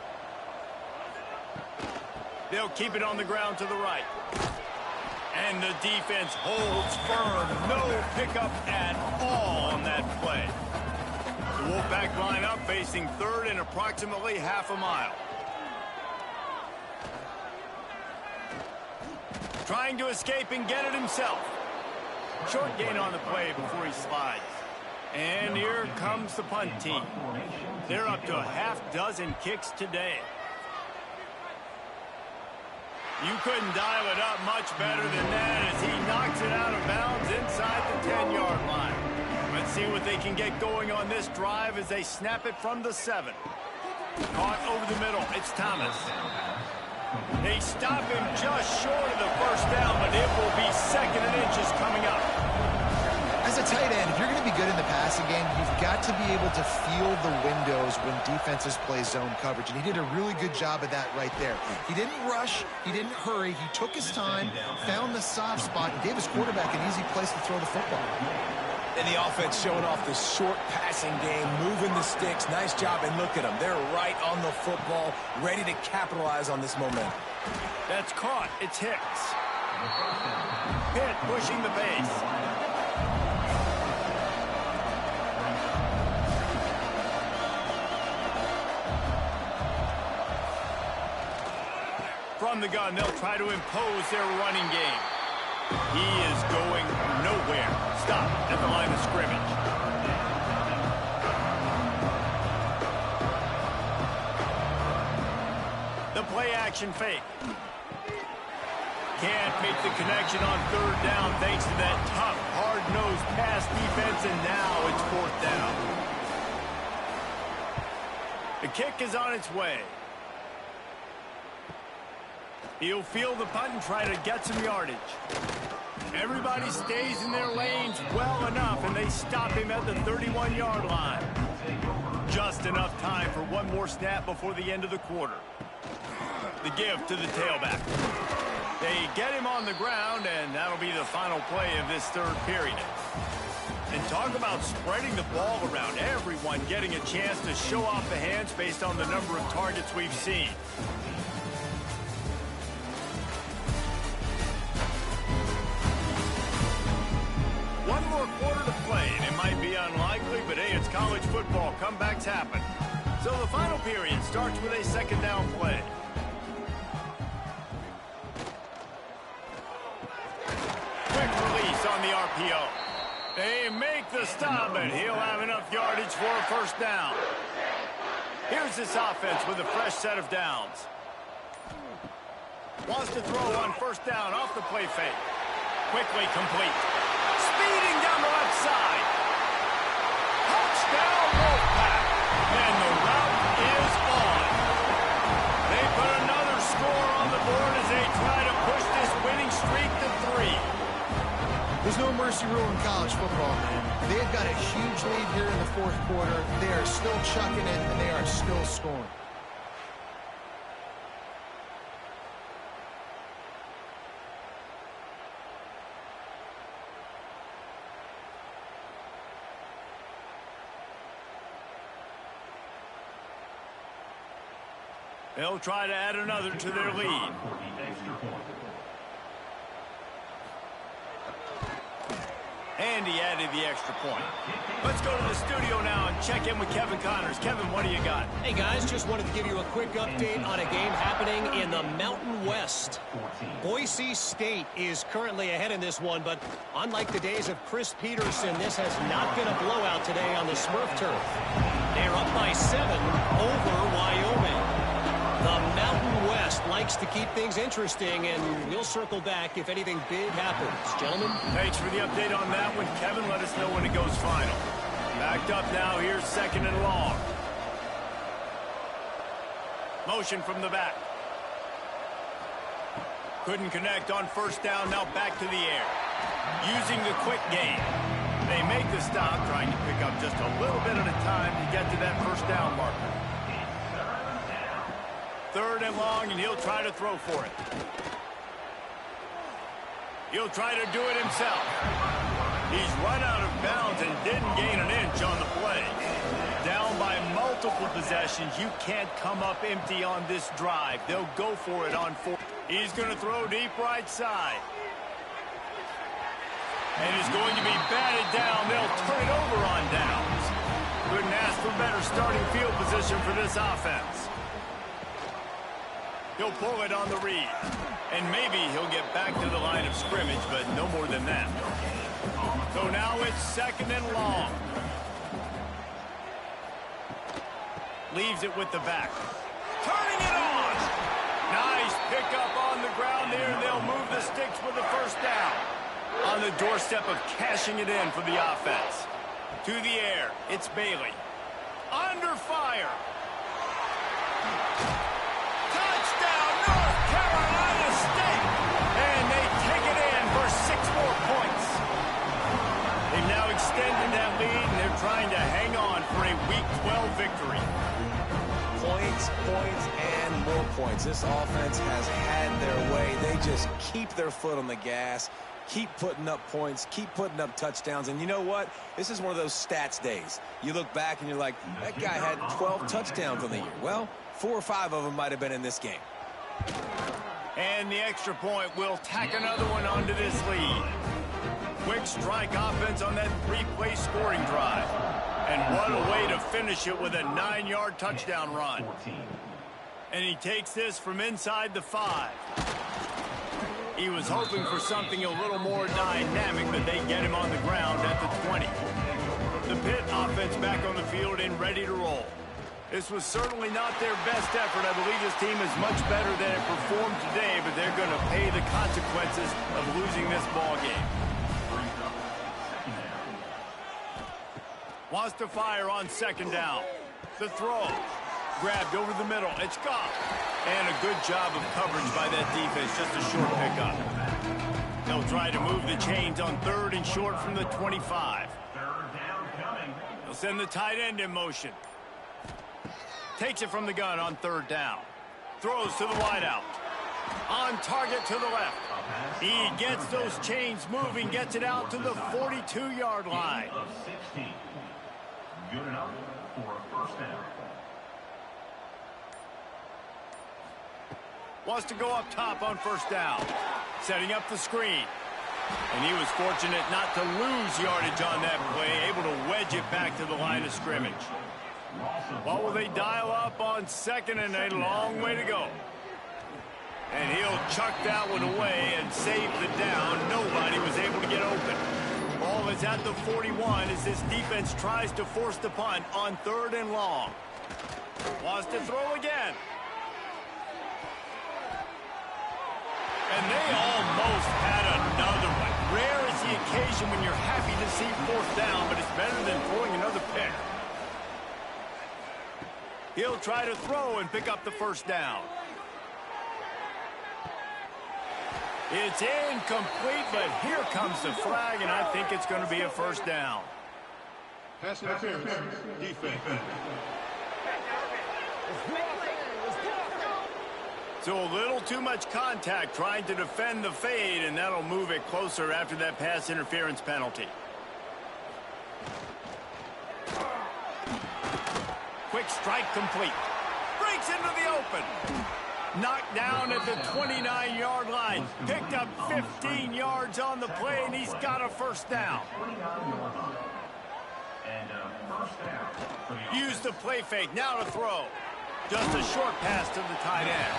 They'll keep it on the ground to the right. And the defense holds firm. No pickup at all on that play. The Wolfpack line up facing 3rd and approximately half a mile. Trying to escape and get it himself. Short gain on the play before he slides. And here comes the punt team. They're up to a half-dozen kicks today. You couldn't dial it up much better than that as he knocks it out of bounds inside the 10-yard line. Let's see what they can get going on this drive as they snap it from the 7. Caught over the middle. It's Thomas. They stop him just short of the first down, but it will be 2nd and inches coming up. As a tight end, if you're going to be good in the passing game, you've got to be able to feel the windows when defenses play zone coverage, and he did a really good job of that right there. He didn't rush, he didn't hurry, he took his time, found the soft spot, and gave his quarterback an easy place to throw the football. And the offense showing off the short passing game, moving the sticks. Nice job, and look at them. They're right on the football, ready to capitalize on this momentum. That's caught. It's Hicks. Pitt pushing the base. From the gun, they'll try to impose their running game. He is going nowhere. Stop at the line of scrimmage. The play action fake. Can't make the connection on 3rd down thanks to that tough, hard-nosed pass defense, and now it's 4th down. The kick is on its way. He'll field the punt and try to get some yardage. Everybody stays in their lanes well enough, and they stop him at the 31-yard line. Just enough time for one more snap before the end of the quarter. The give to the tailback. They get him on the ground, and that'll be the final play of this 3rd period. And talk about spreading the ball around. Everyone getting a chance to show off the hands based on the number of targets we've seen. One more quarter to play, and it might be unlikely, but hey, it's college football. Comebacks happen. So the final period starts with a 2nd down play. Quick release on the RPO. They make the stop, and he'll have enough yardage for a 1st down. Here's this offense with a fresh set of downs. Wants to throw on 1st down off the play fake. Quickly complete. Speeding down the left side. Touchdown, Wolfpack. And the route is on. They put another score on the board as they try to push this winning streak to 3. There's no mercy rule in college football, man. They've got a huge lead here in the 4th quarter. They are still chucking it, and they are still scoring. They'll try to add another to their lead. And he added the extra point. Let's go to the studio now and check in with Kevin Connors. Kevin, what do you got? Hey, guys, just wanted to give you a quick update on a game happening in the Mountain West. Boise State is currently ahead in this one, but unlike the days of Chris Peterson, this has not been a blowout today on the Smurf turf. They're up by 7 over Wyoming. The Mountain West likes to keep things interesting, and we'll circle back if anything big happens. Gentlemen? Thanks for the update on that one, Kevin. Let us know when it goes final. Backed up now. Here's 2nd and long. Motion from the back. Couldn't connect on 1st down. Now back to the air. Using the quick game. They make the stop, trying to pick up just a little bit at a time to get to that 1st down marker. 3rd and long, and he'll try to throw for it. He'll try to do it himself. He's run out of bounds and didn't gain an inch on the play. Down by multiple possessions. You can't come up empty on this drive. They'll go for it on 4. He's going to throw deep right side. And is going to be batted down. They'll turn it over on downs. Couldn't ask for better starting field position for this offense. He'll pull it on the read. And maybe he'll get back to the line of scrimmage, but no more than that. So now it's 2nd and long. Leaves it with the back. Turning it on. Nice pickup on the ground there. They'll move the sticks with the first down. On the doorstep of cashing it in for the offense. To the air. It's Bailey. Under fire. Touchdown, North Carolina State. And they take it in for 6 more points. They've now extended that lead, and they're trying to hang on for a Week 12 victory. Points, and more points. This offense has had their way. They just keep their foot on the gas, keep putting up points, keep putting up touchdowns. And you know what? This is one of those stats days. You look back and you're like, that guy had 12 touchdowns on the year. Well, 4 or 5 of them might have been in this game. And the extra point will tack another one onto this lead. Quick strike offense on that 3-play scoring drive. And what a way to finish it with a 9-yard touchdown run. And he takes this from inside the 5. He was hoping for something a little more dynamic, but they get him on the ground at the 20. The Pitt offense back on the field and ready to roll. This was certainly not their best effort. I believe this team is much better than it performed today, but they're going to pay the consequences of losing this ball game. Wants to fire on 2nd down. The throw. Grabbed over the middle. It's Goff. And a good job of coverage by that defense. Just a short pickup. They'll try to move the chains on 3rd and short from the 25. They'll send the tight end in motion. Takes it from the gun on 3rd down. Throws to the wideout. On target to the left. He gets those chains moving. Gets it out to the 42-yard line. Good enough for a 1st down. Wants to go up top on 1st down. Setting up the screen. And he was fortunate not to lose yardage on that play. Able to wedge it back to the line of scrimmage. What will they dial up on 2nd and a long way to go? And he'll chuck that one away and save the down. Nobody was able to get open. Ball is at the 41 as this defense tries to force the punt on 3rd and long. Wants to throw again. And they almost had another one. Rare is the occasion when you're happy to see 4th down, but it's better than throwing another pick. He'll try to throw and pick up the 1st down. It's incomplete, but here comes the flag, and I think it's going to be a 1st down. Pass interference. Defense. So a little too much contact trying to defend the fade, and that'll move it closer after that pass interference penalty. Quick strike complete. Breaks into the open. Knocked down at the 29-yard line. Picked up 15 yards on the play, and he's got a 1st down. Used the play fake. Now to throw. Just a short pass to the tight end.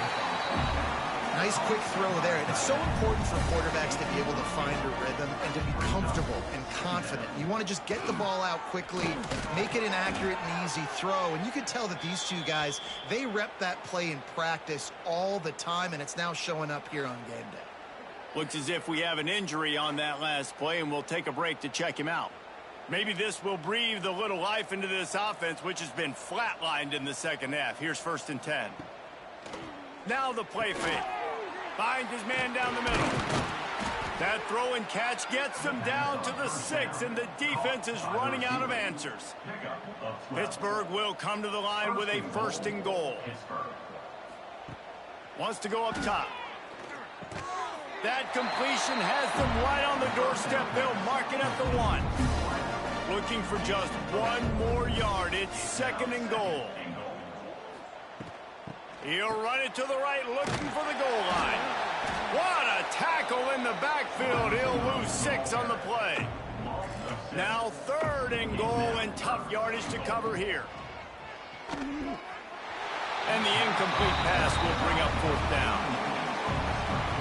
Nice quick throw there. And it's so important for quarterbacks to be able to find a rhythm and to be comfortable and confident. You want to just get the ball out quickly, make it an accurate and easy throw. And you can tell that these 2 guys, they rep that play in practice all the time, and it's now showing up here on game day. Looks as if we have an injury on that last play, and we'll take a break to check him out. Maybe this will breathe a little life into this offense, which has been flatlined in the 2nd half. Here's 1st and 10. Now the play fake. Finds his man down the middle. That throw and catch gets them down to the 6, and the defense is running out of answers. Pittsburgh will come to the line with a 1st and goal. Wants to go up top. That completion has them right on the doorstep. They'll mark it at the 1. Looking for just 1 more yard. It's 2nd and goal. He'll run it to the right, looking for the goal line. What a tackle in the backfield. He'll lose 6 on the play. Now 3rd and goal, and tough yardage to cover here. And the incomplete pass will bring up 4th down.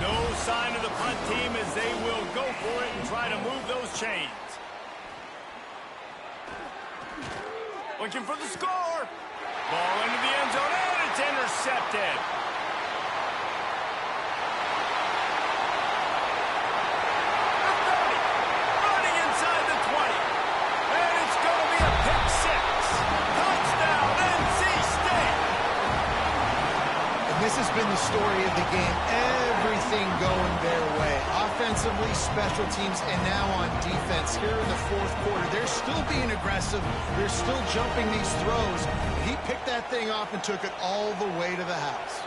No sign of the punt team as they will go for it and try to move those chains. Looking for the score. Ball into the end zone, and it's intercepted. The 30. Running inside the 20. And it's going to be a pick six. Touchdown, NC State. And this has been the story of the game. Everything going their way. Offensively, special teams, and now on defense here in the fourth quarter. They're still being aggressive. They're still jumping these throws. He picked that thing off and took it all the way to the house.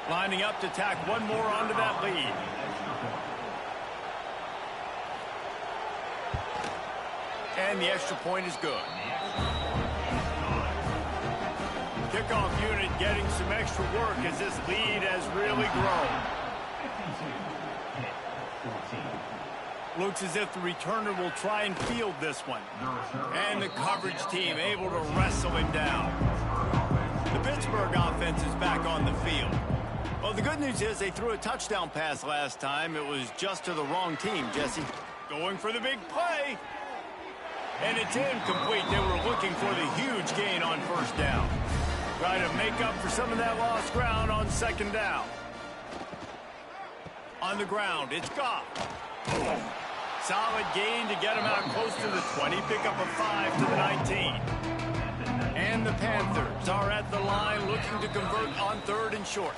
Lining up to tack one more onto that lead. And the extra point is good. Kickoff unit getting some extra work as this lead has really grown. Looks as if the returner will try and field this one. And the coverage team able to wrestle him down. The Pittsburgh offense is back on the field. Well, the good news is they threw a touchdown pass last time. It was just to the wrong team, Jesse. Going for the big play. And it's incomplete. They were looking for the huge gain on first down. Trying to make up for some of that lost ground on second down. On the ground, it's Goff. Solid gain to get him out close to the 20. Pick up a 5 to the 19. And the Panthers are at the line looking to convert on third and short.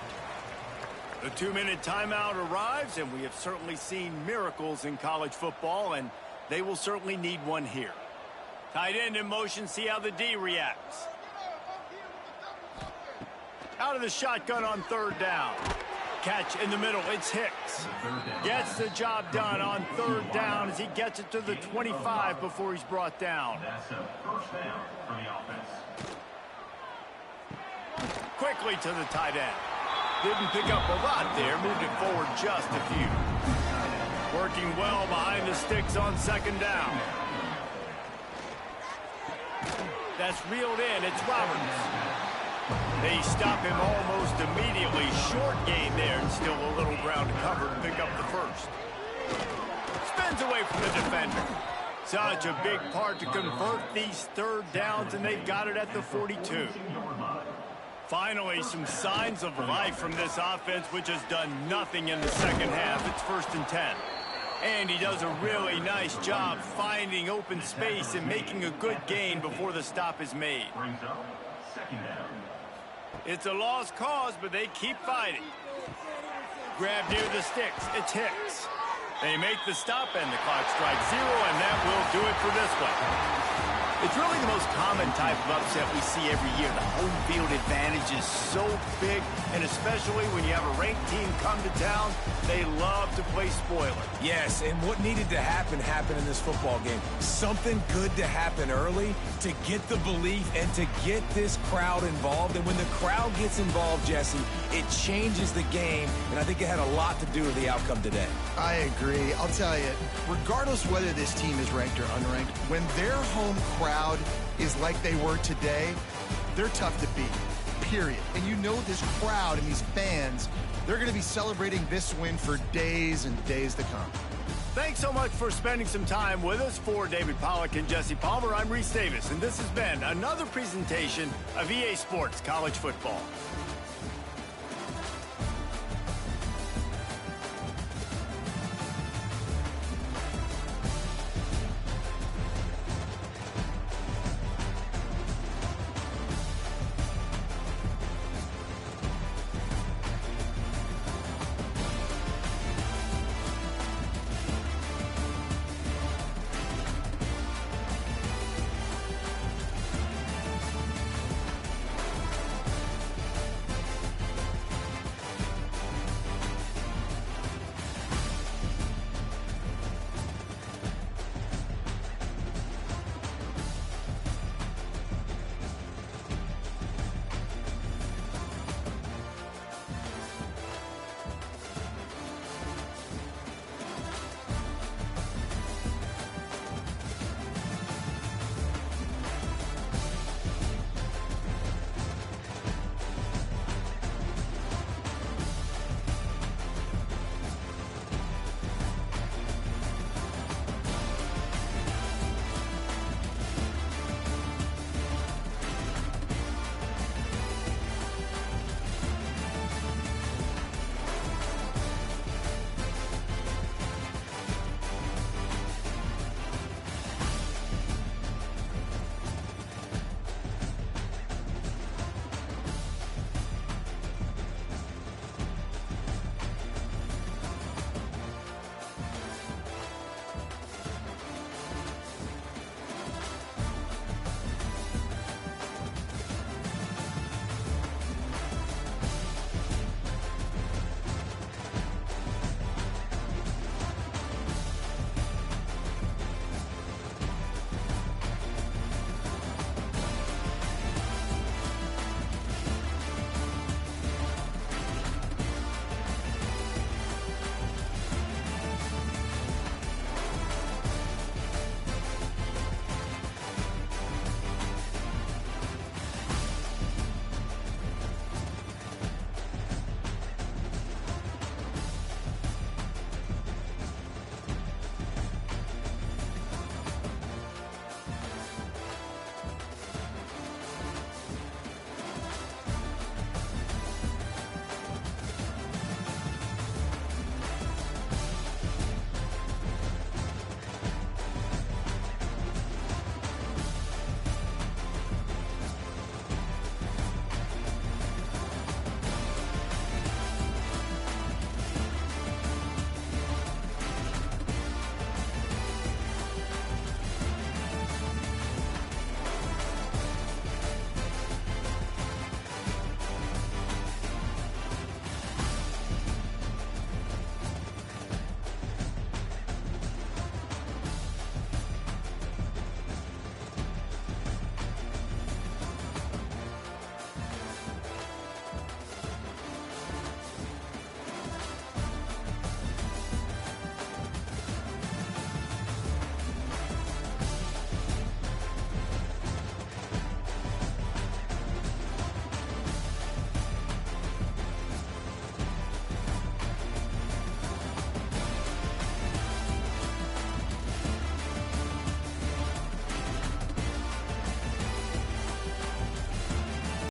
The 2-minute timeout arrives, and we have certainly seen miracles in college football, and they will certainly need one here. Tight end in motion, see how the D reacts. Out of the shotgun on third down. Catch in the middle, it's Hicks. Gets the job done on third down as he gets it to the 25 before he's brought down. That's a first down for the offense. Quickly to the tight end. Didn't pick up a lot there, moved it forward just a few. Working well behind the sticks on second down. That's reeled in, it's Roberts. They stop him almost immediately. Short gain there, and still a little ground to cover to pick up the first. Spins away from the defender. Such a big part to convert these third downs, and they've got it at the 42. Finally, some signs of life from this offense, which has done nothing in the second half. It's 1st and 10. And he does a really nice job finding open space and making a good gain before the stop is made. Brings up second down. It's a lost cause, but they keep fighting. Grab near the sticks. It's Hicks. They make the stop, and the clock strikes 0, and that will do it for this one. It's really the most common type of upset we see every year. The home field advantage is so big, and especially when you have a ranked team come to town, they love to play spoiler. Yes, and what needed to happen happened in this football game. Something good to happen early to get the belief and to get this crowd involved. And when the crowd gets involved, Jesse, it changes the game, and I think it had a lot to do with the outcome today. I agree. I'll tell you, regardless whether this team is ranked or unranked, when their home crowd is like they were today, they're tough to beat, period. And you know this crowd and these fans, they're going to be celebrating this win for days and days to come. Thanks so much for spending some time with us. For David Pollack and Jesse Palmer, I'm Reese Davis, and this has been another presentation of EA Sports College Football.